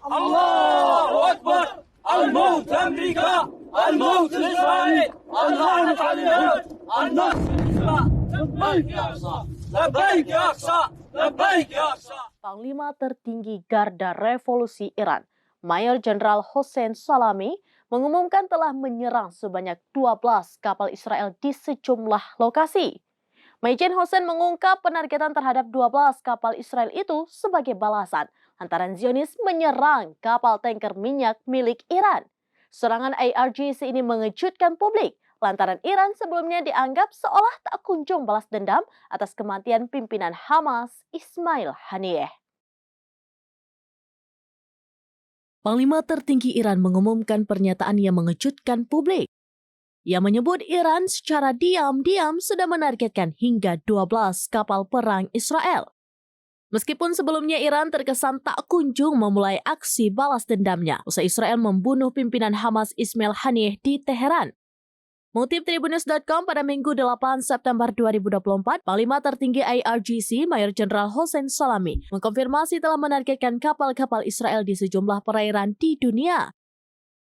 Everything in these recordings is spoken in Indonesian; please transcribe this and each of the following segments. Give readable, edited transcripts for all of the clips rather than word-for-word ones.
الله أكبر. الموت أمريكا، الموت إسرائيل، اللعنة على اليهود، النصر الإسلام. لبيك يا أقصى، لبيك يا أقصى، لبيك يا أقصى. Panglima tertinggi Garda Revolusi Iran, Mayor Jenderal Hossein Salami, mengumumkan telah menyerang sebanyak 12 kapal Israel di sejumlah lokasi. Majen Hossein mengungkap penargetan terhadap 12 kapal Israel itu sebagai balasan lantaran Zionis menyerang kapal tanker minyak milik Iran. Serangan IRGC ini mengejutkan publik lantaran Iran sebelumnya dianggap seolah tak kunjung balas dendam atas kematian pimpinan Hamas Ismail Haniyeh. Panglima tertinggi Iran mengumumkan pernyataan yang mengejutkan publik. Ia menyebut Iran secara diam-diam sudah menargetkan hingga 12 kapal perang Israel. Meskipun sebelumnya Iran terkesan tak kunjung memulai aksi balas dendamnya usai Israel membunuh pimpinan Hamas Ismail Haniyeh di Teheran. Mengutip Tribunnews.com pada Minggu 8 September 2024, Panglima tertinggi IRGC Mayor Jenderal Hossein Salami mengkonfirmasi telah menargetkan kapal-kapal Israel di sejumlah perairan di dunia.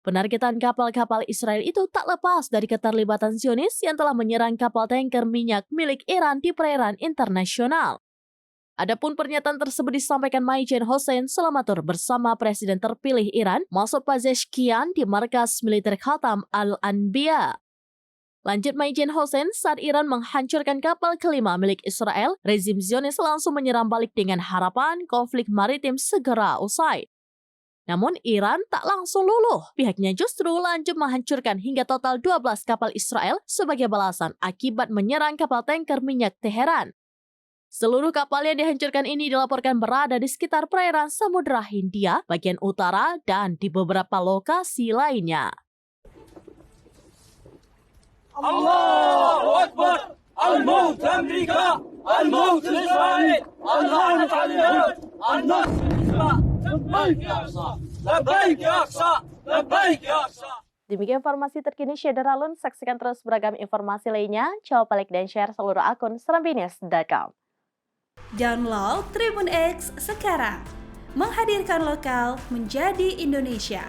Penargetan kapal-kapal Israel itu tak lepas dari keterlibatan Zionis yang telah menyerang kapal tanker minyak milik Iran di perairan internasional. Adapun pernyataan tersebut disampaikan Majen Hossein selama tur bersama Presiden terpilih Iran, Masoud Pezeshkian di markas militer Khatam Al-Anbiya. Lanjut Majen Hossein, saat Iran menghancurkan kapal kelima milik Israel, rezim Zionis langsung menyerang balik dengan harapan konflik maritim segera usai. Namun Iran tak langsung luluh. Pihaknya justru lanjut menghancurkan hingga total 12 kapal Israel sebagai balasan akibat menyerang kapal tanker minyak Teheran. Seluruh kapal yang dihancurkan ini dilaporkan berada di sekitar perairan Samudra Hindia, bagian utara, dan di beberapa lokasi lainnya. الله أكبر. الموت أمريكا، الموت إسرائيل، اللعنة على اليهود، النصر الإسلام. لبيك يا أقصى، لبيك يا أقصى، لبيك يا أقصى. Demikian informasi terkini Syederalun. Saksikan terus beragam informasi lainnya. Coba like dan share seluruh akun serambines.com. Download Tribun X sekarang. Menghadirkan lokal menjadi Indonesia.